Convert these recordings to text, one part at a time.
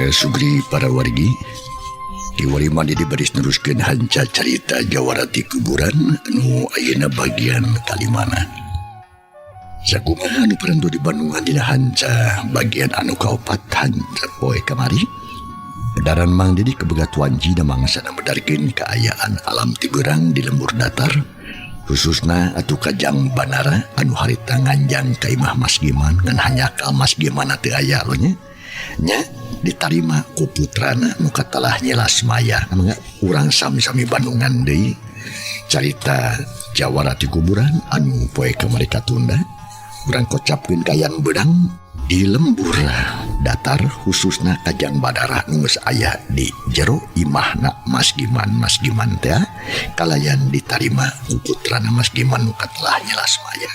Sugri para wargi Kiwari mandi dibaris neruskeun hanca carita Jawarati kuburan anu ayeuna bagian kalimana. Sakumaha anu parantu di Bandungan dina hanca bagian anu kaopat hanca poe kamari. Pedaran Mang Didi kebegat wanji da mangsana medarkeun kaayaan alam tibeurang di lembur datar khususna atuh Kajang Banara anu harita nganjang ka imah Mas Giman ngan hanya ka Mas Giman teu aya lo nya diterima ku putrana nu katalah nyelas maya mangga urang sami-sami Bandungan deui carita Jawarati kuburan anu poe kamari katunda urang kocapkeun kayang beudang di lembur datar khususna Kajang Banara nu geus aya di jero imahna Mas Giman teh kalayan diterima ku putrana Mas Giman nu katalah nyelas maya.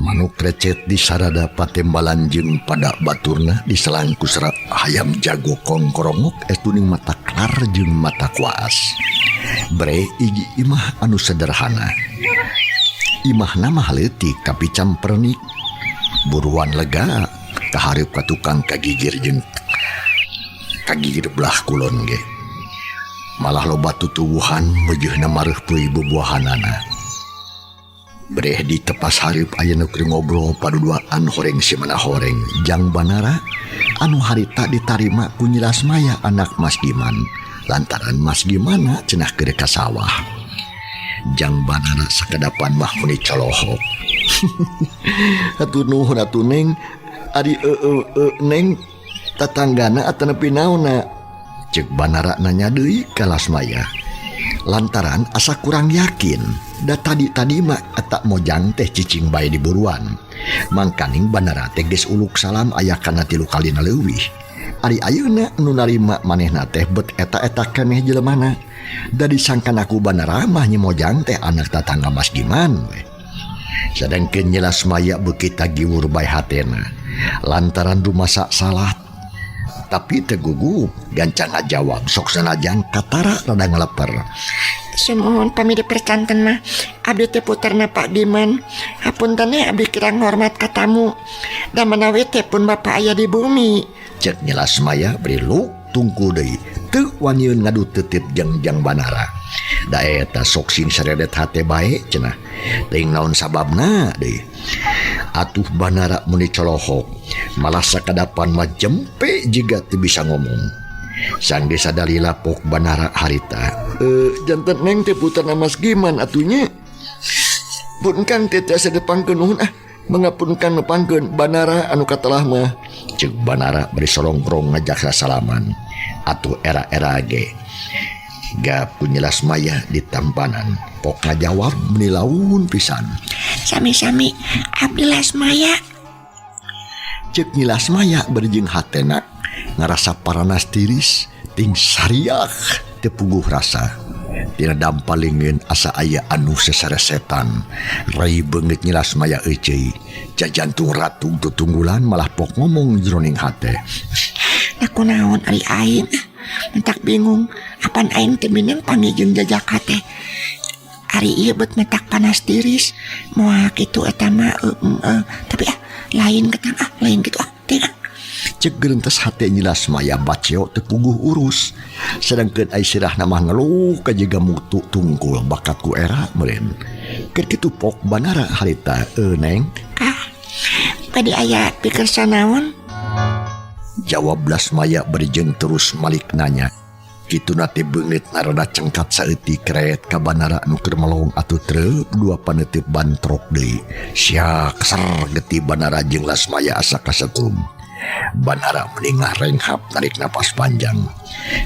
Manuk recet di sarada patembalan jeung pada baturna diselang ku serat hayam jago kongkorongok etuning mata klar jeung mata kuas. Bre iji imah anu sederhana. Imahna mah leutik tapi campernik. Buruan lega kahareup ka tukang kagigir jeung kagigir belah kulon ge. Malah loba tutuwuhan meujeunna mareuh peuy bubuahanana. Breh di tepas hareup aya nu keur ngobrol paduduaan horeng simana horeng Jang Banara anu harita ditarima ku Nyilas Maya anak Mas Giman lantaran Mas Gimana cenah keur ka sawah. Jang Banara sakadapan mah muni colohok. Atuh nuhun atuh Neng ari Neng tatanggana atuh nepi naonna ceuk Banara nanya deui ka Lasmaya lantaran asa kurang yakin da tadi mah eta mojang teh cicing bae di buruan mangkaning Banara teh geus uluk salam aya kana 3 kalina leuwih ari ayeuna nu narima manehna teh bet eta keneh jelemana da disangkan aku Banara mah nya mojang teh anak tatangga Mas Giman we. Sadengkeun Nyilas Maya beuki tagiwur bae hatena lantaran rumasa salah tapi teu gugup gancang ngajawab sok sanajan katara rada ngaleper. Sumuhun pami dipercanten mah abdi teh puterna Pak Giman. Hapunten abdi kirang hormat ka tamu. Da menawi teh pun Bapak aya di bumi. Ceuk Nyilas Maya beri luk tungku deui teu wanieun ngadu teuteut jeung Jang Banara. Da eta sok sing saredet hate bae cenah. Teuing naon sababna deui. Atuh Banara muni colohok malah sakadapan mah jempe jiga teu bisa ngomong. Sang desa dalila pok Banara harita janten Neng teh puterna Mas Giman atunya pun Kang teh sadepangkeun nuhun mengapunkan nepangkeun Banara anu katelah mah ceuk Banara bari sorongkrong ngajak salaman atuh era-era ge gap ku Nyilas Maya di tampanan pok ngajawab meni laun pisan sami-sami abdi Lasmaya ceuk Nyilas Maya bari jeung hatena ngarasa paranas tiris ting sariak tepuguh rasa tina dampalingeun asa aya anu sesaresetan rai beungeut Nyilas Maya euceuy jajantung ratu tutunggulan malah pok ngomong jroning hate aku naon ari aing mentak bingung apan aing teu mineng pangijeng jajak hate ari ieu beut mentak panas tiris moal kitu eta mah tapi lain ketang lain kitu teh cek gerentas hati Nyilas Maya baceo tepuguh urus sedangkan ai sirahna mah ngeluh ka jiga mutu tungkul bakat ku era meureun keur kitu pok Banara harita Neng padi aya pikir sanaon jawab Lasmaya beri jeung terus malik nanya kitu nate beungeut narada cengkat saeutik keret ka Banara anu keur melong atuh treup dua paneuteup bantrok deui sia keser geti Banara jeung Lasmaya asa kasetrum Banara meningah renghap narik napas panjang.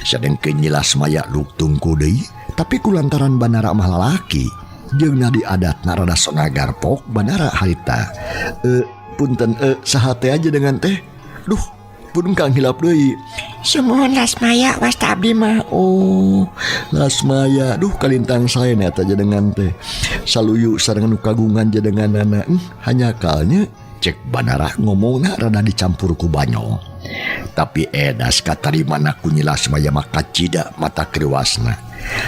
Sedengkeun nyilas maya luktung ku deui, tapi kulantaran Banara mah lalaki, jeung nadi adatna rada sonagar pok Banara harita. Punten saha teh aja dengan teh. Duh, pun kang hilap deui. Sumuhun Lasmaya wasta abdi mah. Oh, Lasmaya, duh kalintang saya eta aja dengan teh. Saluyu sareng nu kagungan jadenganana, hanya kalnya cek Banara ngomongna rada dicampur ku banyol. Tapi edas katarimana ku nyilas maya maka cida mata kriwasna.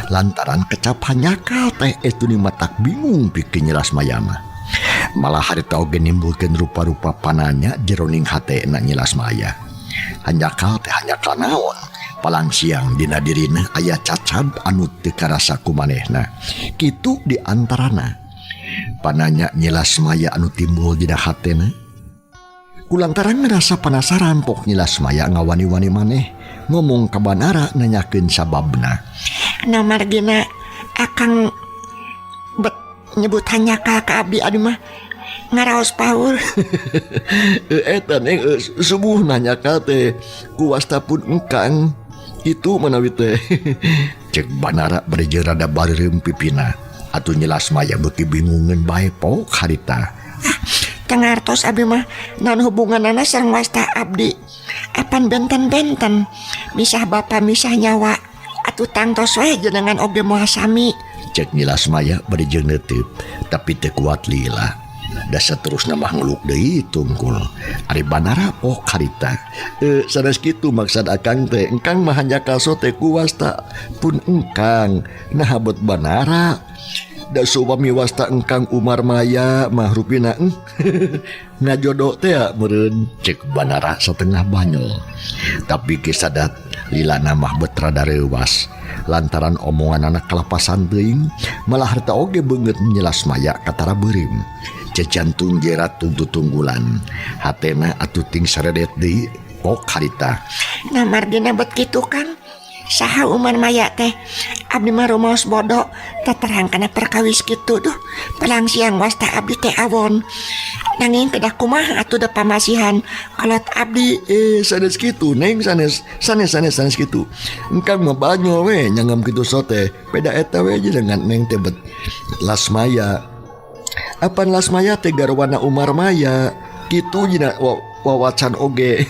Lantaran kecap hanyakal teh etuni matak bingung pikeun nyilas maya mah. Malah harita oge nimbulkeun rupa-rupa pananya jeroning hatena nyilas maya. Hanyakal teh hanyakal naon? Palang siang dina dirina aya cacab anu teu karasa ku manehna. Kitu di antarana pananya nyilas maya anu timbul dina hatena. Kulantaran ngerasa penasaran pok nyilas maya ngawani-wani maneh ngomong ka Banara nanyakeun sababna. Nomor gina akang nyebut hanyakal ka abdi adi mah ngaraos paur. Eta neng subuh nanya teh kuwasta pun engkang itu manawi teh. Cek Banara bereje rada bareureum pipina atuh nyilas maya beuki bingungeun bae pok harita. Tengartos abdi mah naon hubunganana sareng wasta abdi. Apan benten-benten misah bapa misah nyawa atuh tangtos we jenengan oge moal sami. Cek nyilas maya bereje neuteub tapi teu kuat lila. Da saterusna mah ngeluk deui tungkul. Ari Banara pok harita. Sanes kitu maksud akang teh. Engkang mah hanyakal sote kuwasta pun engkang. Nah abot Banara. Da supami wasta engkang Umar Maya mah rupina ngajodo teh meureun. Cek Banara satengah banyol. Tapi kisadat lila mah bet rada reuwas. Lantaran omongan anak kalapasan teuing malah harta oge beungeut nyilas maya katara beureum. Cejantung jerat tunggu-tunggulan. Hatena atuh ting saredet deui pok harita. Nah margina bet kitu kan. Saha Umar Maya teh abdi mah rumaos bodoh terang kana perkawis kitu. Duh palang siang wasta abdi teh awon nanging kedah kumaha atuh da pamasihan kolot abdi. Sanes kitu neng sanes kitu. Engkang mah banyo we nyangam kitu sote. Beda eta we aja dengan neng teh bet Lasmaya. Apan Lasmaya teh garwana Umar Maya kitu jina wawacan oge.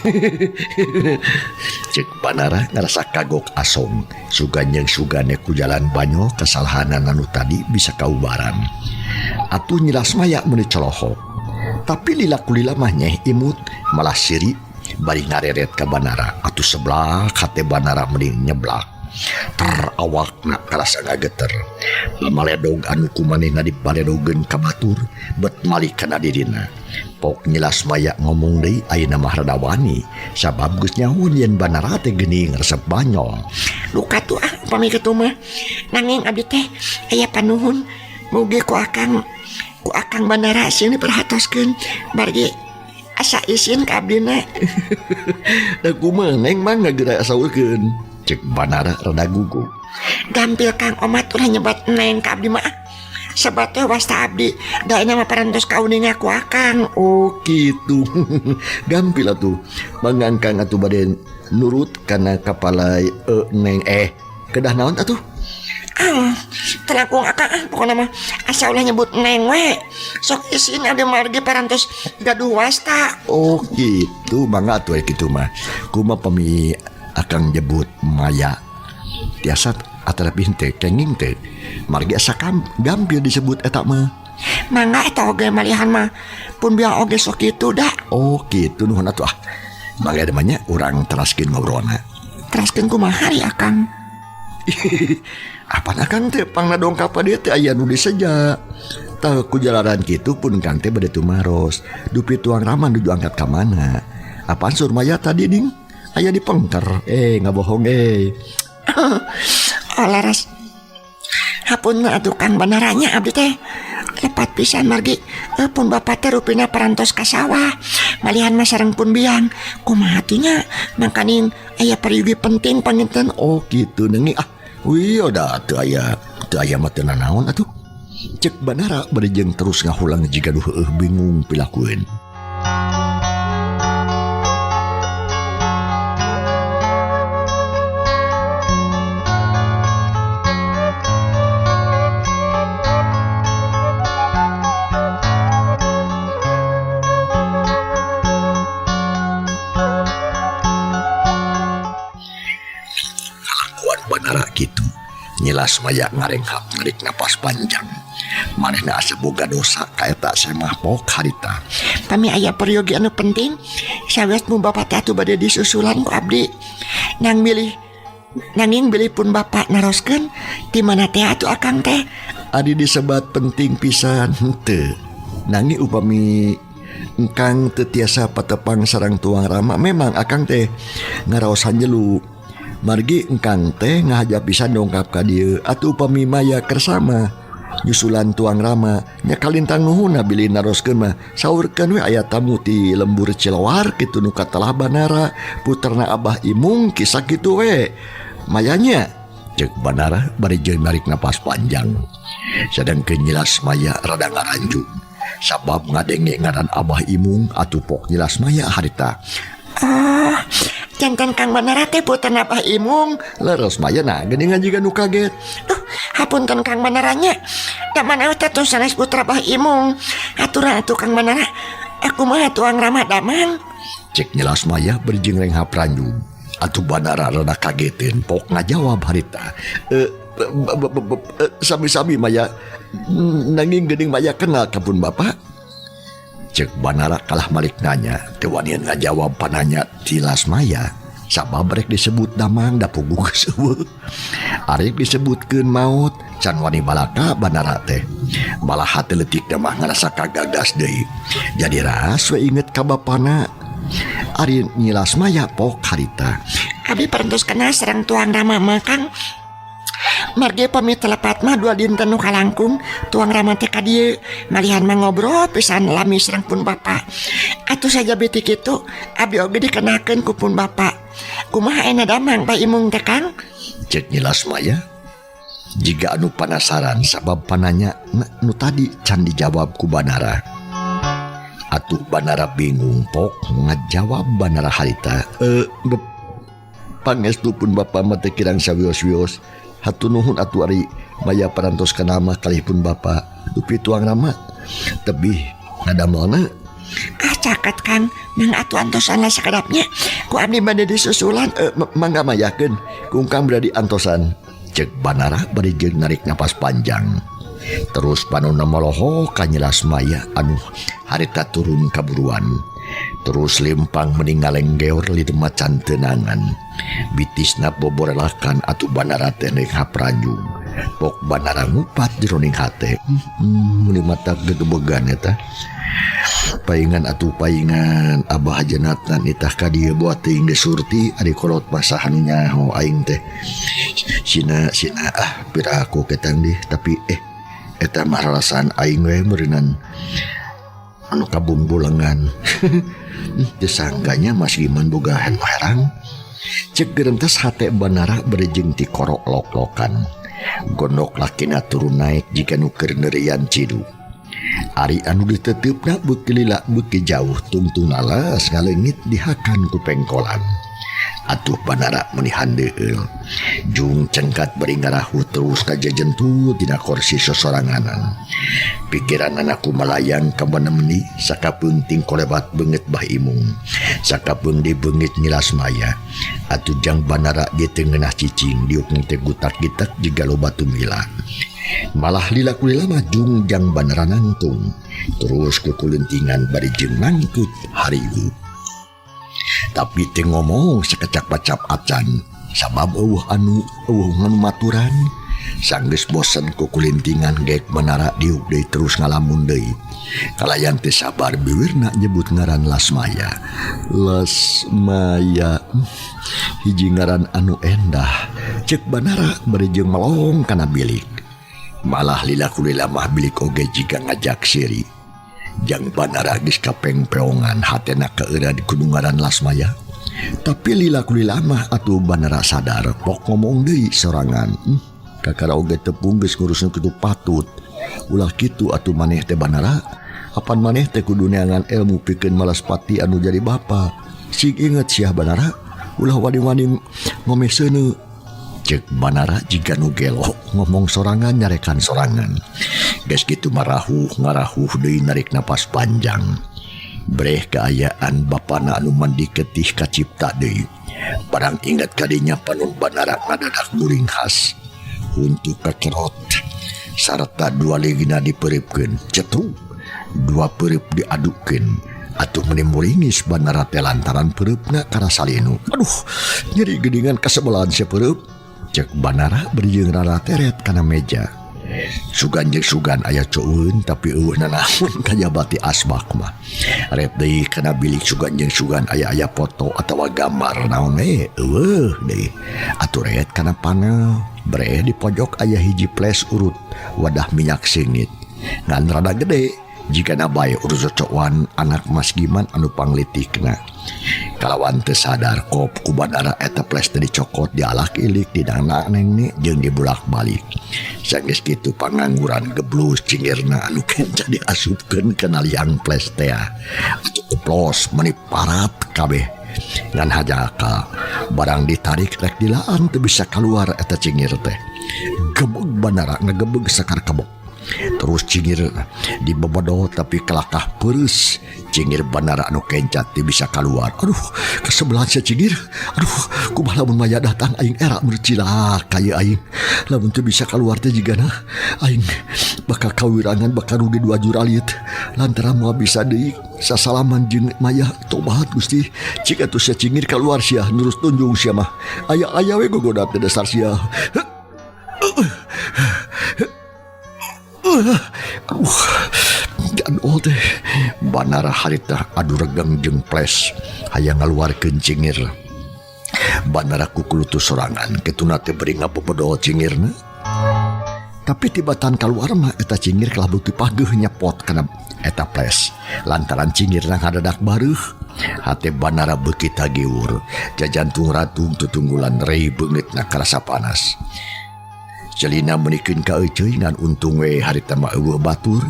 Cek Banara ngerasa kagok asom sugane ku jalan banyo kesalahanan anu tadi bisa kaubaran. Atuh nyilas maya meuni colohok. Tapi lila kulila mah nyeh imut malah siri bari ngareret ka Banara. Atuh sebelah hate Banara meuni nyeblak. Awakna karasa ngageter. Maledog anu kumanehna dipaledogeun ka batur bet malik kana dirina. Pok nyilas maya ngomong deui ayeuna mah rada wani sabab geus nyahoan yen Banara teh geuning resep banyol. Luka tuh upami kitu mah nanging abdi teh aya panuhun mugi ku akang Banara sieun diperhatoskeun bargi asa isin ka abdina. Da kumaha neng mah ngageura saurkeun. Cek Banara rada gugup. Gampil Kang Omat ulah nyebat neng ka abdi mah. Sebetulnya wasta abdi daina mah parantos kauning aku akang. Oh gitu. Gampil atuh. Mangangkang atuh bade nurut kana kapala neng kedah naon atuh? Telakung akang pokona mah asa ulah nyebut neng we. Sok isin abdi margi parantos gaduh wasta. Oh gitu. Mangga atuh kitu mah. Kumaha pami akang nyebut Maya. Tiasa atara teh kenging teh margi asa gampil disebut eta mah. Mangga eta oge malihan mah pun biang oge sok kitu da. Oh kitu nuhun atuh mangga demanya urang teraskeun ngobrolna. Teraskeun kumaha ari akang? Apaan akang teh pangna dongkap dia teh aya nu diseja. Tah ku jalaran kitu pun kang teh bade tumaros. Dupi tuang raman nuju angkat ka mana? Apaan Surmaya tadi ding? Aya di pengker. Ngabohong Laras hapun atuh Kang Banaranya abdi teh lepat pisan margi pun bapak teh rupina parantos ka sawah malihan mah sareng pun biang kumaha atunya mangkaning aya pariwi penting panginten. Oh gitu nengi wih da teu aya mah teu nanaon atuh. Cek Banara bade jeung terus ngahulang jiga duh bingung pilakueun. Banara gitu nyilas maya ngarenghap narik napas panjang. Manehna asa boga dosa kaeta semah pok harita. Pami aya peryogi anu penting sawias mu bapak teh atuh bade disusulan ku abdi. Nanging bilih pun bapak naroskeun di mana teh atuh akang teh. Adi disebat penting pisan henteu. Nanging upami engkang teu tiasa patepang sareng tuang rama memang akang teh ngaraosan jelu. Margi engkang teh ngahajab pisan dongkap ka dieu atuh upami maya kersama nyusulan tuang rama nya kalintang nuhunna bilih naroskeun mah saurkeun we aya tamu ti lembur Cilawar kitu nu katelah Banara puterna Abah Imung kisah kitu we mayanya cek Banara bari jeung narik napas panjang sedangkeun nyilas maya rada ngaranjung sabab ngadenge ngaran Abah Imung atuh pok nyilas maya harita. Jantan Kang Banara teh puterna Abah Imung. Leres maya nah geuningan jiga nu kaget. Hapunten Kang Banaranya. Da mana teh tos sanes putra Abah Imung. Aturan atuh Kang Banara. Aku mah tuang Rama damang. Cek nyelas maya berjing renghap ranjung. Atuh Banara rada kageteun pok ngajawab harita. Sami-sami maya nanging geuning maya kenal kapun bapak. Cek Banara kalah malik nanya tewanian ngajawab pananya tilas maya sabab rek disebut damang da puguh seueuh arek disebutkeun maut can wani balaka Banara teh malah hati leutik mah ngarasa kagagas deui jadi ras we inget ka bapana ari nyilas maya pok harita Abi parantos kenal sareng tuang Rama mah Kang. Margi pamit telepat mah 2 dinten nu kalangkung tuang Rama teh ka dieu malihan mah ngobrol pisan lami sareng pun bapak. Atuh saja beuti kitu abi oge dikenakeun ku pun bapak. Kumaha ena damang Pak Imung teh Kang? Cek nyilas maya jika anu penasaran sabab pananya nu tadi can dijawab ku Banara. Atuh Banara bingung pok ngajawab Banara harita. Pangestu pun bapak mah teh kirang sawios-wios. Hatur nuhun atuh ari maya parantos kana mah kalihpun bapak dupi tuang Rama tebih ngadamelna. Caket Kang nang atuh antosan lah sakadapnya ku abdi bade disusulan. Mangga mayakeun kungkang beradi antosan cek Banara bari jeung narik napas panjang. Terus panonna moloho ka nyilas maya anu harita turun kaburuan. Terus lempang meninggaleng geor li macan tenangan. Bitisna boborelakan atuh Banara teh neuk ranjung. Pok Banara ngupat jroning hate. Muni mata gegebegan eta. Paingan atuh paingan Abah Janatan itah ka dieu buat teuing desurti ari kolot pasahan nyaho aing teh. Sina piraku ketang deh tapi eta mah rarasan aing we meureunan anu kabumbulengan. Desangganya Mas Giman boga herang. Cek gerentes hate Banara berejeng ti korok lok-lokan. Gondok lakina turun naik jika nu keur neurian cidu. Ari anu diteteupna beuki lila beuki jauh tungtung alas ngaleungit dihakan ku pengkolan. Atuh Banara meuni handeueul. Jung cengkat beri ngarahu terus kajejentu tina kursi sosoranganan. Pikiran anakku melayang ka menemeni sakapeung ting kolebat beungeut Bah Imung. Sakapeung di beungit nyilas maya. Atuh jang Banara di teu ngeunah cicing diuk teh gutak-gitak jiga loba tumila. Malah lila kulila mah jung jang Banara nangtung. Terus kukulentingan bari jeung nangkut hariu. Tapi teu ngomong sakecak bacap acan sabab anu maturan sanggeus bosen ku kulintingan geek Banara diuk deui terus ngalamun deui kalayan teu sabar biwirna nyebut ngaran Lasmaya. Lasmaya hiji ngaran anu endah cek Banara bari jeung melong kana bilik. Malah lila kulila mah bilik oge jika ngajak siri. Jang Banara geus kapengpeongan hatena keura di kudungaran Lasmaya. Tapi lila kulila mah atuh Banara sadar pok ngomong deui sorangan. Kakara oge tepung geus nguruskeun kitu patut. Ulah kitu atuh maneh teh Banara. Apan maneh teh kudu neangan ilmu pikeun Malaspati anu jadi bapa. Sing inget siah Banara. Ulah wani-wani ngomeh seuneu. Cek Banara jika nu gelo ngomong sorangan nyarekan sorangan. Geus kitu marahuh ngarahuh deui narik napas panjang. Breh keayaan bapana anu mandi ketih kacipta deui. Barang ingat kadinya panun Banara ngadadak guring khas untuk kakerot sarta dua legina diperipkeun cetu dua perip diadukeun atuh menimuringis Banara teh lantaran pereupna karasa linu. Aduh, nyeri geuningan kasebelahan sia pereup. Cek Banara beri jeung rara teret kana meja. Sugan jeung sugan aya ceueun tapi eueuhna naon kajabati asbak mah. Ret deui kana bilik sugan jeung sugan aya foto atawa gambar naon eueuh deui. Atuh ret kana panel bre di pojok aya hiji ples urut wadah minyak singit. Ngan rada gede jika nabae urut cocokan anak Mas Giman anu panglitikna. Kalawan teu sadar kop ku Banara eta ples teh dicokot dialak ilik didangna neng jeung dibulak-balik. Sanggeus kitu pangangguran geblus cingirna anu kenca diasupkeun kana liang ples teh. Atuh keplos meuni parat kabeh. Ngan hajaka barang ditarik rek dilaan teu bisa kaluar eta cingir teh. Gebeg Banara ngagebeg sakar kebok. Terus cingir dibebodo tapi kelakah peureuss. Cingir Banara anu kencat teu bisa kaluar. Aduh, kasebelahan sia cingir. Aduh, kumaha lamun maya datang aing era mercilak kaya aing. Lamun teu bisa kaluar teh jigana aing bakal kawirangan bakal rugi 2 juralit. Lantaran moal bisa deui sasalaman jeung maya tobat Gusti. Cik atuh sia cingir kaluar sia nurus tunjung sia mah. Aya we gogoda teh dasar sia. Gadol teh Banara harita adu regang jeung ples hayang ngaluarkeun cingir. Banara kukulutu sorangan ketuna teh beri ngabobodol cingirna. Tapi tibatan kaluar mah eta cingir kalah beuti pageuh nyepot kana eta ples. Lantaran cingirna ngadadak bareuh. Hate Banara beuki tagiur. Jajantung ratung tutunggulan rei beungeutna karasa panas. Celina menikeun ka euceuy ngan untung we harita mah eueuh batur.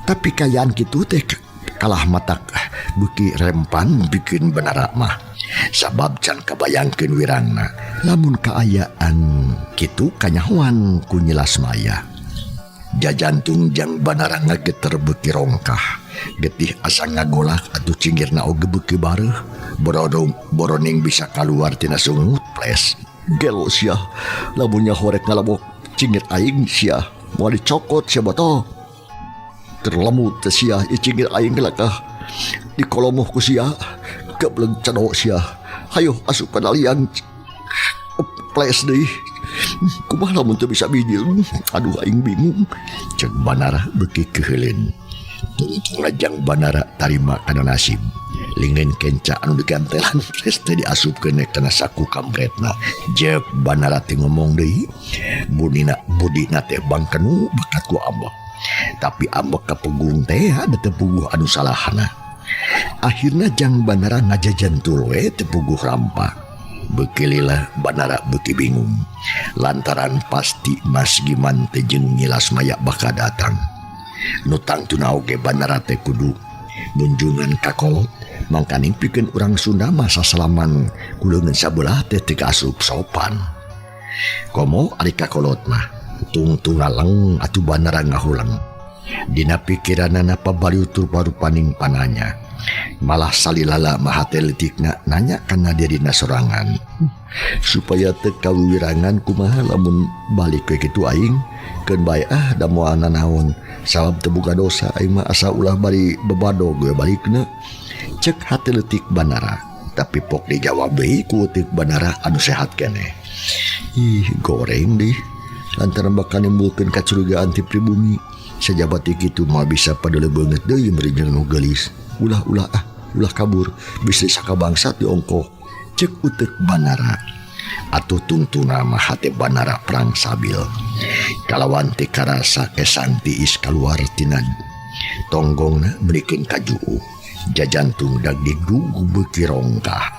Tapi kayaan kitu teh kalah matak beuki rempan bikin Banara mah. Sabab can kabayangkeun wirangna lamun kaayaan kitu kanyahoan ku nyilas maya. Jajantung jang Banara ngageter beuki rongkah. Getih asa ngagolak atuh cingirna oge beuki bareuh. Boroning bisa kaluar tina sungut ples. Gelo sia lamunnya horek ngalabok cingir aing sia moal dicokot sia boto. Terlemut teh sia cingir aing gelakah dikolomoh ku sia gebleug cado sia. Hayo asup kana liang ples deui. Kumaha lamun teu bisa bijil. Aduh aing bingung. Ceuk Banara beuki keheulin. Tungtung lajang Banara tarima kana nasib. Lingeun kenca anu digantelan ples teh diasupkeun kana saku kampretna. Jeuk Banara teh ngomong deui. Budina teh bangkenu bakat ku ambek. Tapi ambek kapegung teh ada tepuguh anu salahna. Akhirna jang Banara ngajajantul we tepuguh rampa. Beuki lila Banara beuki bingung. Lantaran pasti Mas Giman teh jeung ngilas maya bakal datang. Nu tangtuna oge Banara teh kudu munjungan ka kolot. Mangkaning pikeun urang Sunda masa salaman kuleungeun sabelah teh teu kaasup sopan. Komo ari ka kolot mah tungtung ngaleng atuh Banara ngahulang. Dina pikiranna pabaliutur parupaning pananya. Malah salilala mah hate leutikna nanya kana dirina sorangan. Supaya teu kawiwirangan kumaha lamun balik we kitu aing keun bae da moal nanaon. Sabab teu boga dosa aing mah asa ulah bari bebado gue balikna. Cek hati leutik Banara. Tapi pok dijawab deui ku leutik Banara anu sehat keneh. Ih goreng deh. Lantaran bakal nimbulkeun kacurigaan ti pribumi. Sajabati kitu mah bisa padele beungeut deui meureun nu geulis. Ulah kabur bisa sakabangsa ti ongkoh. Cek utek Banara. Atuh tungtuna mah hate Banara perang sabil. Kalawan teh karasa kesang tiis kaluar tina tonggongna beurekeun ka juu. Jajantung dag digdugu beuki rongkah.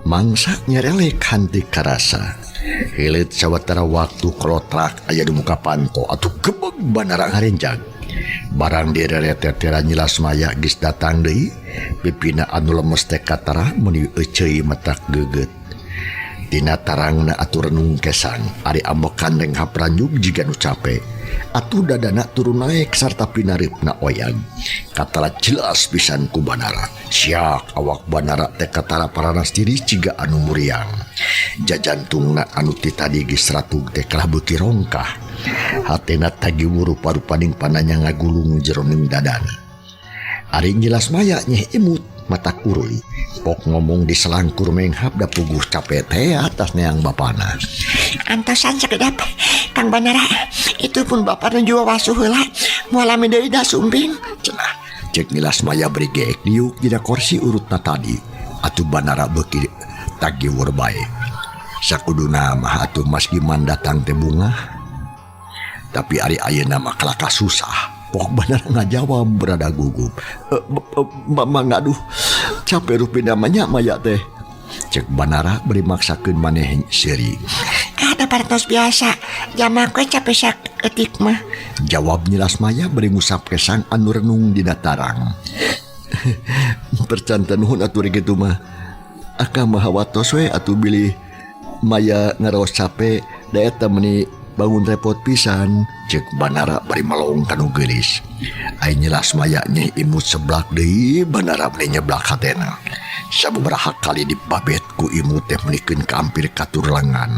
Mangsa nyerelek hanti karasa. Hilit sawatara waktu kolotrak aya di muka panto atuh gebeg Banara ngarenjag. Barang direret-retera nyilas maya geus datang deui, pipina anu lemes teh katara meuni euceuy matak geugeut. Tina tarangna atuh renung kesang, ari ambekan deng hapranjug jiga nu capek. Atuh dadana turun naik sarta pinareupna oyang. Katala jelas pisan ku Banara. Siak awak Banara teh katara paranas diri ciga anu muriang. Jajantungna anu ti tadi geus ratug teh kalah beuki rongkah. Hatena tagiwu rupa-rupaning pananya ngagulung jeroning dadana. Ari njelas maya nyeh imut matak uruy. Pok ngomong di selangkur menghap da puguh capek teh atas neang bapana. Antosan sakedap Kang Banara, itu pun bapak dan juga wasuh heula moal lami deui da sumbing Cenah cek ngilas maya beri geek diuk dina kursi urutna tadi. Atuh Banara beuki tagiwur bae. Sakuduna mah atuh Mas Giman datang teh bunga. Tapi ari ayeuna mah kalaka susah. Pok Banara ngajawab berada gugup. Mamang aduh capek rupi namanya maya teh. Cek Banara beri maksakeun maneh seuri. Ada partos biasa jamak we capek sak etik mah. Jawab nyilas maya beri ngusap kesang anu renung dina tarang. Percantan nuhun atuh kitu mah. Akang mah watos we atuh bilih maya ngaraos capek da eta meuni bangun repot pisan. Cek Banara bari melong kanu geulis. Ai nyelas maya nyeh imut seblak deui Banara bari nyeblak hatena. Sababaraha kali dipabet ku imut teh menikeun kampir katur lengan.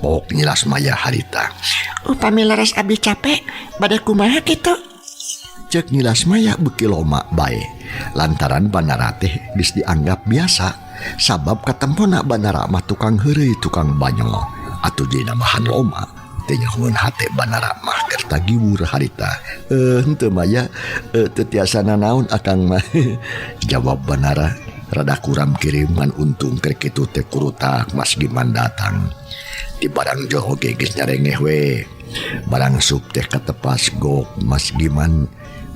Pok nyelas maya harita. Upami leres abdi capek bade kumaha kitu? Cek nyelas maya beuki loma bae. Lantaran Banara teh geus dianggap biasa. Sabab katempona Banara mah tukang heureuy tukang banyo. Atuh dina mahan loma. Teh nyahoeun hate Banara mah keur tagiwur harita. Henteu maya teu tiasa nanaon akang mah. Jawab Banara rada kuram kirim ngan untung keur kitu teh kurutak Mas Giman datang. Di barang joho ge geus nyarengeh we. Barang sup teh katepas gok Mas Giman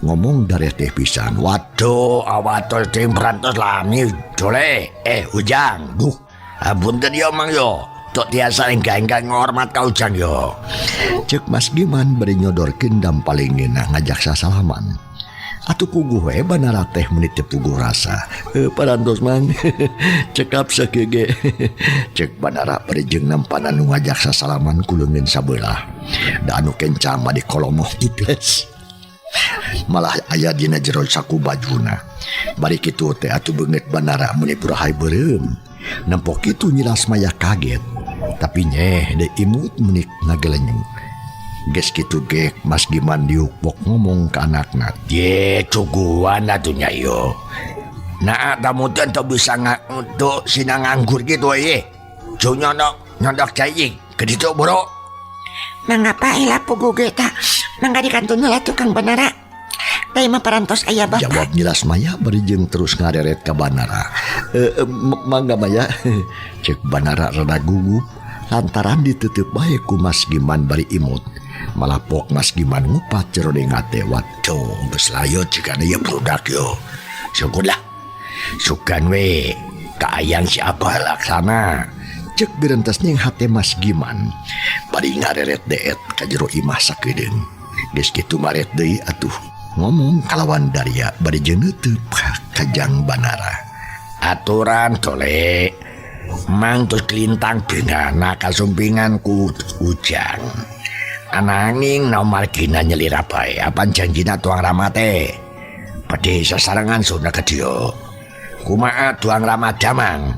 ngomong dareh teh pisan. Waduh awatos teh perantos lami jole. Ujang. Duh. Punten yo mang yo. Tok tiasa engka-engka ngormat ka Ujang yo. Cek Mas Giman beri nyodorkeun dampalingna ngajak sasalaman. Atuh puguh we Banara teh menit teh puguh rasa. Parantos mang. Cekap sakege. Cek Banara beri jeung nampana nu ngajak sasalaman ku leungeun sabelah. Da anu kencang mah di kolomoh tiples. Malah aya dina jero saku bajuna. Bari kitu teh atuh beungeut Banara meuni purahay beureum. Nempok kitu nyilas maya kaget. Tapi nyeh de imut menik ngagelenyeng. Geus kitu ge Mas Giman diukpok ngomong ke anakna. Ye cuguan atuh nya yo. Nah tamu teh teu bisa untuk sina nganggur gitu ye. Cu nyondok cai ke ditu boro. Mangapa ila pugu ge ta mangga dikantun heula tukang Banara. Teh mah parantos aya bapak. Jawab nyilas maya bari jeung terus ngareret ka Banara. Mangga maya. Cek Banara rada gugup lantaran diteuteuk bae ku Mas Giman bari imut. Malah pok Mas Giman ngupat cerodeng hate. Waduh geus layo cikana ieu budak yo. Syukurlah. Sukan we kaayang si Abah laksana. Cek berentes ning hate Mas Giman. Bari ngareret deet ka jero imah sakedeung. Geus kitu maret deui atuh ngomong kalawan Darya bari jeung neuteub ka Jang Banara. Aturan tole. Mang tos kelintang beunghana kasumpingan ku Ujang. Ananging naon margina nyelira bae apan janjina tuang Rama teh. Bade sasarengan sunda ka dieu. Kumaha tuang Rama damang?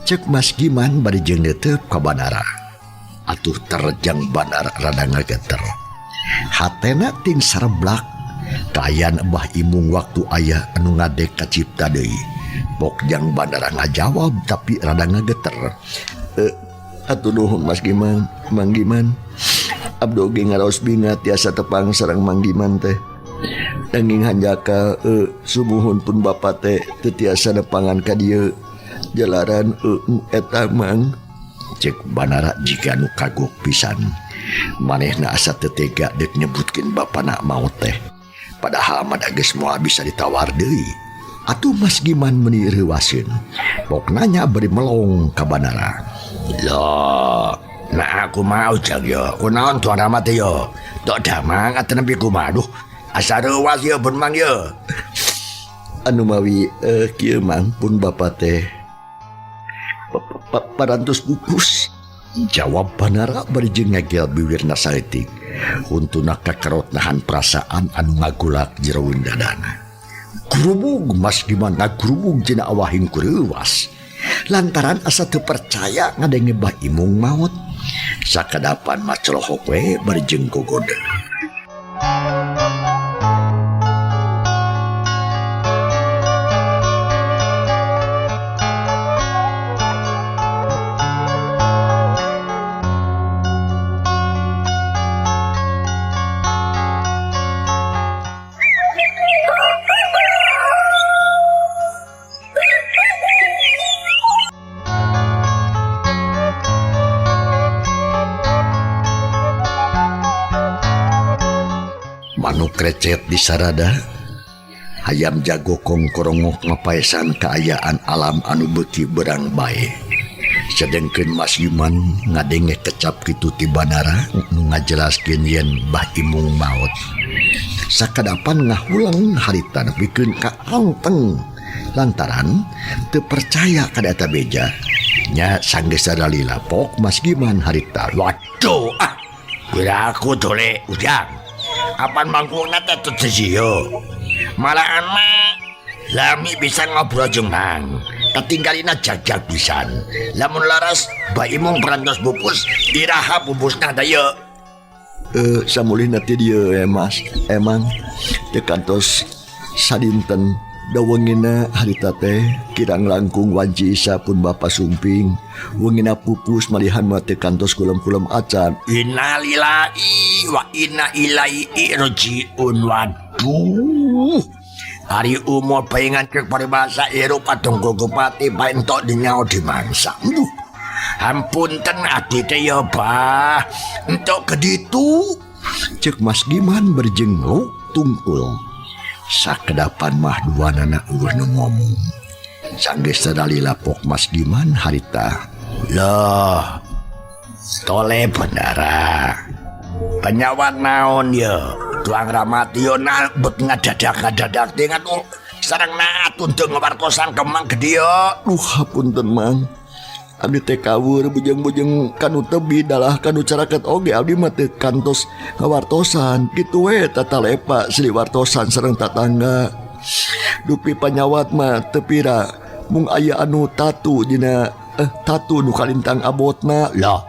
Cek Mas Giman bari jeung neuteub ka Banara. Atuh terjang Banara rada ngageter. Hatena ting sareblak. Kayan Mbah Imung waktu ayah anu ngadek ka cipta deui. Pok Jang Banara ngajawab tapi rada ngageter. Atuh nuhun Mas Giman, Mang Giman. Abdo ge ngaraos bingat tiasa tepang sareng Mang Giman teh. Nanging hanjaka sumuhun pun bapa teh teu tiasa nepangan ka dieu. Jalaran eta Mang. Cek Banara jika nu kagok pisan. Manehna asa teu tega deuk nyebutkeun bapana maot teh. Padahal mah geus moal bisa ditawar deui. Atuh Mas Giman meuni reuwaseun. Pok nanya beri melong ka Banara. Loh, nah aku mau Ujang yo. Kunaon tuan Rama teh yo? Tok damang atuh nepi kumaha? Duh, Asa ruas ya pun mang ya. Anu mawi kieu mang pun bapa teh parantos pupus. Jawab Banara bari jeung ngagel bibirna saeutik. Huntuna kakerot nahan perasaan anu ngagulak jeroun dadana. Gurubug Mas Giman ngagurubug cenah awahing kureuwas. Lantaran asa teu percaya ngadenge Bah Imung maot. Sakadapan macelohok we bari jeung gogodeun. Manuk recet di sarada, hayam jago kongkorongok ngapaesan kaayaan alam anu beuki berang bae. Sedengkeun Mas Yuman ngadenge kecap kitu ti Banara nu ngajelaskeun yen Bah Imung maot. Sakadapan ngahulang harita nepikeun ka anteng lantaran teu percaya kada eta beja. Nya sanggeus sadalila pok Mas Giman harita. Waduh, kira aku tole ujang. Apan mangkungna teh teu sio. Malahan mah lami bisa ngobrol jeung mang. Katinggalina jajak pisan. Lamun laras Bah Imung perantos pupus, iraha pupusna da ye. Samulihna ti dieu Mas. Emang teu kantos sadinten dawengina harita teh kirang langkung wanci Isa pun bapa sumping. Wengina pupus malihan mah teu kantos kulem-kulem acan. Innalillahi wa inna ilaihi rajiun. Waduh, hari umur paingan ke paribasa Eropa tunggu kupati paentok dinyao di mangsa. Ampunten abdi teh ya Bah, entok keditu. Cek Mas Giman berjengluk tungkul. Sakedapan mah duanana eueuh nu ngomong. Sanggeus sadalila pok Mas Giman harita. Loh, tole Banara. Penyawat naon ya? Tuang Ramatio na bet ngadadak-ngadadak dengan sareng naatun teu ngawartosan kemang gede ya. Hapunten Mang. Abdi teh kaweur bujeng-bujeng kanu tebi dalah kanu caraket oge abdi mah teu kantos ngawartosan. Kitu we tata lepa sili wartosan sareng tatangga. Dupi panyawat mah teu pira mung aya anu tatu dina tatu nu kalintang abotna. Lah,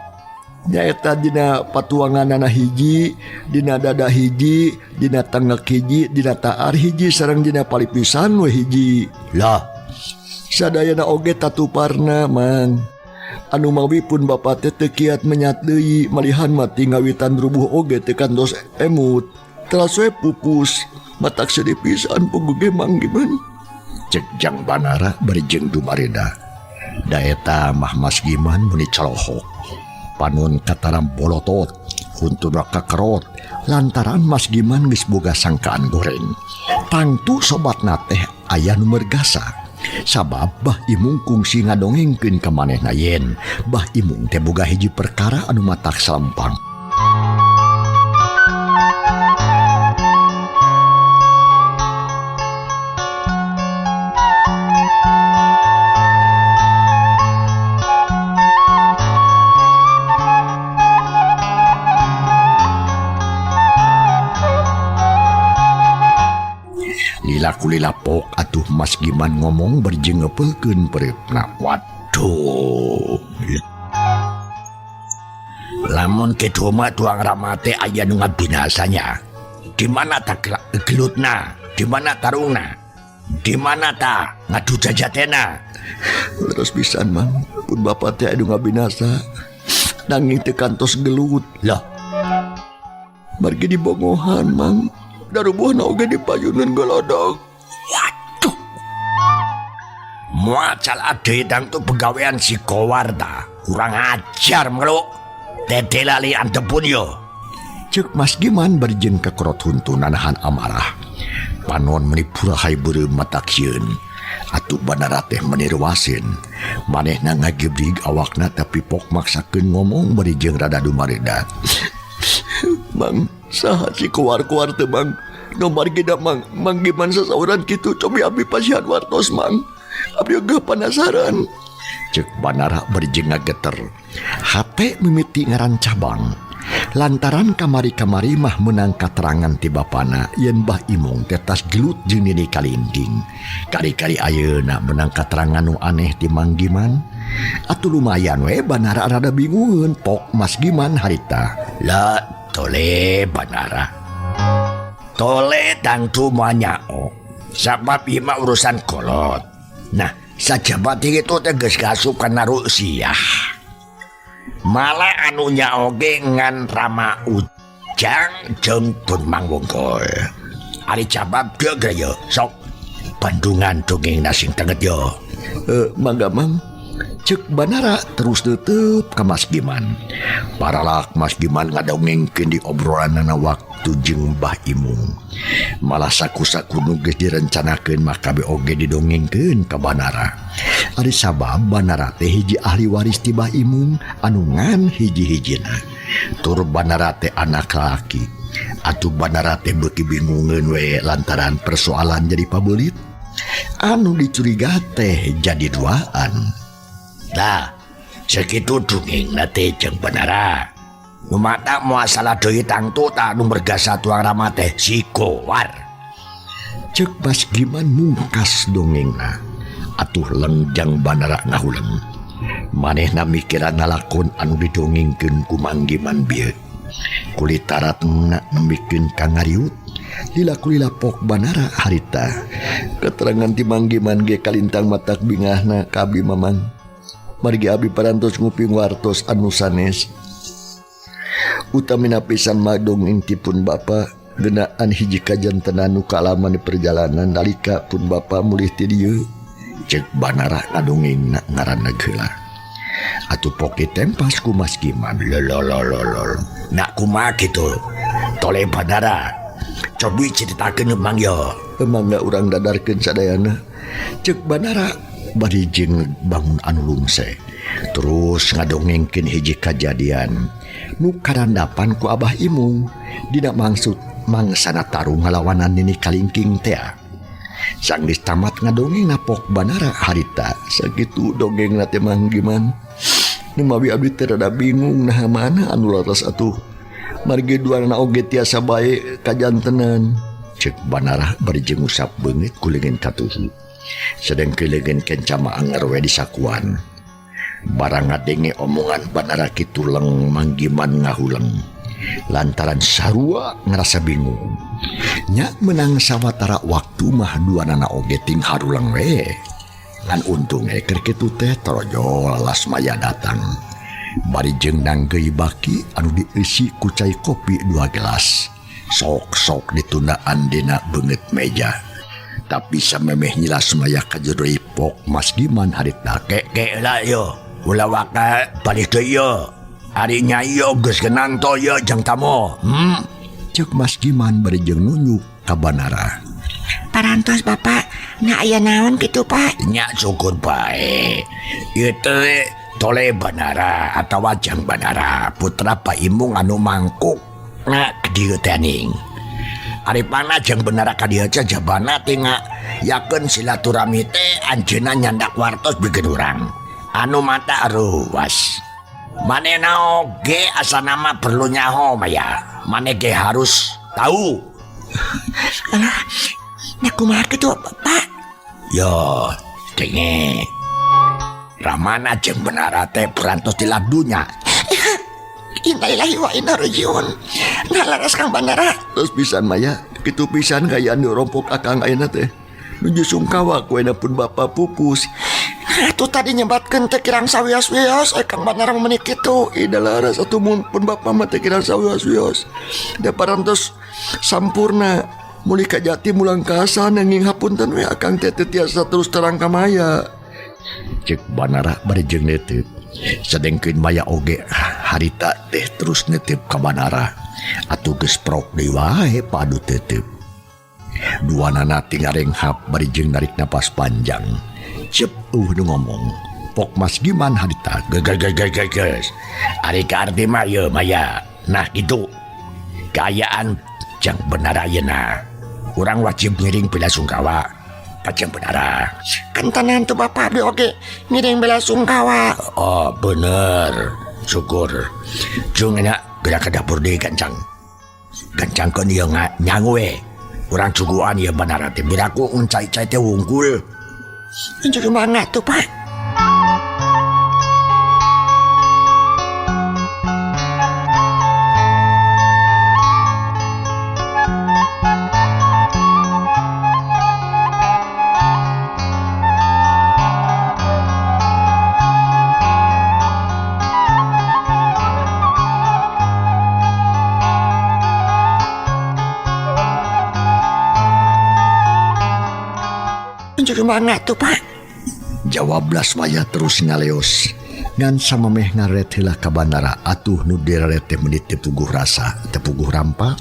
nyaeta dina patuanganana hiji, dina dada hiji, dina tengek hiji, dina taar hiji sareng dina palipisan we hiji. lah, Sadayana oge tatuparna Mang. Anu mawi pun bapa teh teu kiat menyat deui malihan mati ngawitan rubuh oge teu kantos emut. Telas we pupus matak sedih pisan puguge Mang Giman. cek Jang Banara bari jeung Dumareda. Da eta mah Mas Giman muni calohok. Panun kataram bolotot, huntuna kakerot, lantaran Mas Giman geus boga sangkaan goreng. Tangtu sobatna teh aya nu mergasa. Sabab Bah Imung kungsi ngadongengkeun ka manehna yen Bah Imung teh boga hiji perkara anu matak salempang. Lila pok atuh Mas Giman ngomong berjengepelkeun peripna. Waduh, lamun kitu mah tuang ramate aya nu ngabinasanya. Di mana tak gelutna? Di mana tarungna? Di mana ta ngadu jajatena? Leres pisan Mang, pun bapa teh anu ngabinasa nanging teu kantos gelut. Loh, Margi dibongohan Mang. Darubuhna oge dipayuneun golodog. waduh. Muacal ade dang tu pegawean si Kowarta. Kurang ajar meluk. Tete lali antepun yo. Cek Mas Giman berjeng kekerot huntunan nahan amarah. Panon menipura hai beureum matakieun. Atuh Banara teh menirwasin. Manehna ngagibrig awakna tapi pok maksakeun ngomong berjeng rada Dumareda. Mang, saha si kuar-kuar teh Mang? nomor kita manggiman sasauran gitu coba abi pasihan wartos mang abi gak penasaran. Cek Banara berjeng ngageter. Hate mimiti ngaran cabang. Lantaran kamari-kamari mah menang katerangan ti bapana yen Mbah Imong tetas gelut jeung Nini Kalinding. Kari-kari ayeuna menang katerangan nu aneh ti Manggiman. Atuh lumayan we Banara rada bingungeun pok Mas Giman harita. Lah tole Banara. Tole tangtu manyao. Sabab ima urusan kolot. Nah, sajabat itu tegas gasup kana Rusiah. Malah anunya oge ngan Rama Ujang jeung Tun Mangwongkol. Ari cabab dia gaya sok bandungan dongeng nasing tenget yo. Mangga mang. Cek Banara terus tetep ka Mas Giman. Paralak Mas Giman ngadongengkeun di obrolanna waktu jeung Mbah Imung. Malah saku-saku nu geus direncanakeun mah kabeh oge didongengkeun ka Banara. Ari sabab Banara teh hiji ahli waris ti Mbah Imung anu ngan hiji-hijina. Tur Banara teh anak laki. Atuh Banara teh beuki bingungeun we lantaran persoalan jadi pabeulit. Anu dicuriga teh jadi duaan. Dah, segitu dongeng nate jeung Banara. Nu mata masalah deui tangtu tak nu bergasa tuang Rama teh si Kowar. Cek Mas Giman mungkas dongengna. Atuh lengjang Banara ngahuleng. Manehna mikiran nalakon anu didongengkeun ku Manggiman bieu. Kulitaratna nemikeun kangariut. Lila-kulila pok Banara harita. Keterangan ti Manggiman ge kalintang matak bingahna ka abi mamang. Margi abi parantos nguping wartos anu sanes. Utamina pisan madongeng ti pun bapa genaan hiji kajantenan nu kalaman di perjalanan nalika pun bapa mulih ti dieu. Cek Banara ngadongengna ngaranna geula. Atuh poke tempas ku Mas Giman. Lolololol. Nak kumaha kitu? Tole Banara. Cobi ceritakeun Mang yo. Mangga urang dadarkeun sadayana. Cek Banara bari jeung bangun anu lungse. Terus ngadongengkeun hiji kajadian nu karandapan ku Abah Imung dina maksud mangsana tarung ngalawanan Nini Kalingking teh. Sang geus tamat ngadongeng napok Banara harita sakitu dongengna teh Manggiman. Nu mawi abdi teh rada bingung naha mana anu laras atuh. Margi duana oge tiasa bae kajantenan. Cek Banara bari jeung usap beungeut ku leungeun katuhu. Sedang keleungeun kencama anger we disakuan. Barang ngadenge omongan Banara kitu leng Manggiman ngahuleng. Lantaran sarua ngerasa bingung. Nya menang sawatara waktu mah duanana oge ting haruleng we. Lan untung keur kitu teh torojo lalas maya datang. Bari jeung nanggeui baki anu dieusi ku cai kopi 2 gelas. Sok-sok ditundaan dina beungeut meja. Tapi samemeh nyilas maya ka jero ipok Mas Giman harita. Kek lah yo. Ulah waka balik deui yo. Ari nyai yo geus genang to yo jeung tamu. Cek Mas Giman bari jeung nunjuk ka Banara. Parantos Bapak, na aya naon kitu Pak? Nya syukur bae. Ieu teh Tole Banara atawa Jang Banara putra Pak Imung anu mangkuk na dieu teh ning. Ari pana Jang Banara ka dieu teh jabana teh yakeun silaturahmi teh anjeunna nyandak wartos bikin urang. Anu mata ruas. Manehna oge asana mah perlu nyaho maya. Maneh ge harus tahu. Alah, na kumaha kitu Pak? Yo, denge. Ramana Jang Banara teh perantos di labdunya. Innalillahi wa inna rajiun. Nah laras Kang Banara. Terus pisan maya kitu pisan gayaan nu rompok akang ayeuna teh. Nuju sungkawa ku pun bapa pupus. Atuh tadi nyebatkeun teh kirang sawios-wios Kang Banara meuni kitu. Ida laras atuh mun pun bapa mah teh kirang sawios-wios. Da parantos sampurna muli ka jati mulang kasa nanging hapunten we akang teh tiasa terus terang ka maya. Cek Banara bari jeung neuteup. Sedengkeun maya oge harita teh terus netep ka Banara. Atuh geus prok deui wae padu teuteup. Duanana tingarenghap bari jeung narik napas panjang. Cep nu ngomong. Pok Mas Giman harita. Geus. Ari ka arti mah ye maya. Nah gitu. Kayaan Jang Banara ayeuna. Urang wajib ngiring bela sungkawa ka Jeng Banara. Kan tanan tuh bapak abdi oge ngiring bela sungkawa. Oh bener, syukur. Jung enak gerak ke dapur deh gancang. Gancang kan dia nyangwe. Urang cuguan ya Banara teh biraku uncai-cai teh wungkul. Jadi mana tuh pak? Jadi mana tuh pak? Jawab Lasmaya terus ngaleos. Ngan samemeh ngaret heula ka Banara atuh nu direret teh menit tepuguh rasa, tepuguh rampa.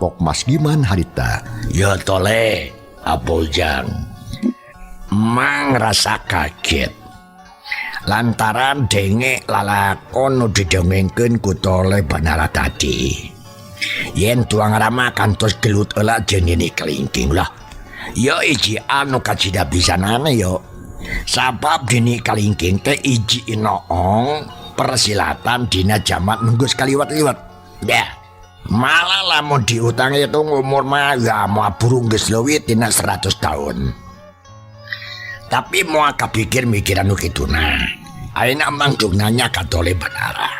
Pok Mas Giman harita. Ya tole, Apojang. Mang rasa kaget. Lantaran denge lalakon nu didongengkeun ku Tole Banara tadi. Yen tuang rama kantos gelut heula jeung Nini Kalingking lah. Ya iji anu kacida bisanana yo. Sabab Nini Kalingking teh iji inoong persilatan dina jaman nunggus kaliwat-liwat. Ya. Malah lamun diutang itu umur mah ya mau burung geus leuwih tina 100 tahun. Tapi mau kapikir mikiran nu kituna. Ayeuna mangdung nanya ka Tole Banara.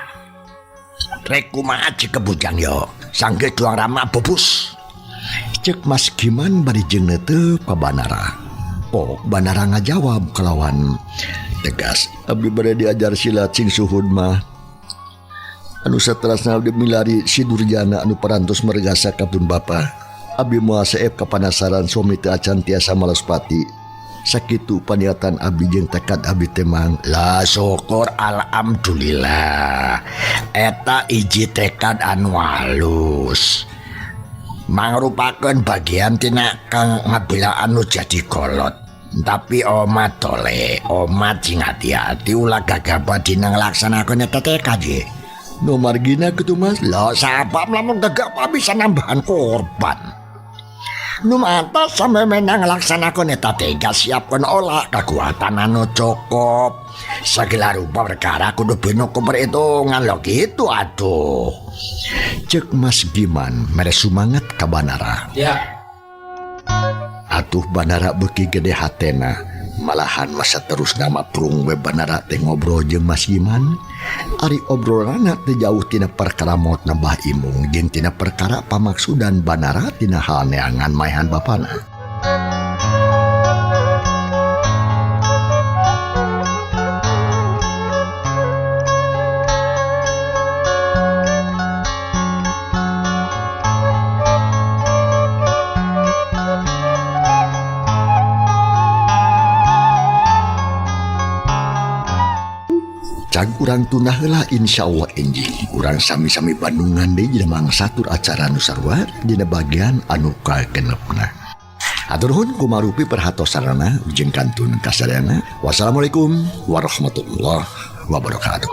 Rek kumaha cik kebujang yo. Sangge tuang rama bubus. Cek Mas Giman bari jeung teu ka Banara. Pok Banara ngajawab kelawan tegas. Abdi bade diajar silat sing suhud mah. Anu saterasna abdi milari si Durjana anu parantos mergasa ka pun bapa. Abdi moal saep kapanasaran suami teu acan tiasa malospati. Sakitu paniatan abdi jeung tekad abdi teh mang. Lah syukur alhamdulillah. Eta iji tekad anu halus. Mangrupakeun bagian tina kang ngabila anu jadi kolot. Tapi oma Tole, oma cing hati-hati ulah gagabah dina nglaksanakakeun eta tekad ye. No margina kitu Mas. Lah sabab lamun gagabah bisa nambahan korban. Nu mantas sampe menang nglaksanakakeun eta tekad siapkeun olah kekuatan anu cukup. Segala rupa perkara kudu binu ku perhitungan lo gitu atuh. Cek Mas Giman mere sumanget ka Banara. Ya. Atuh Banara beuki gede hatena. Malahan masa terus nama prung we Banara teh ngobrol jeung Mas Giman. Ari obrolanna teh jauh tina perkara maot nambah imung jeung tina perkara pamaksudan Banara tina hal neangan maehan bapana. Cag urang tunah heula insyaallah enjing. Urang sami-sami bandungan deui jeung mangsatur acara nu sarua dina bagian anu kagenepna. Atur nuhun kumarupi perhatosanana jeung kantun kasadayana. Wassalamualaikum warahmatullahi wabarakatuh.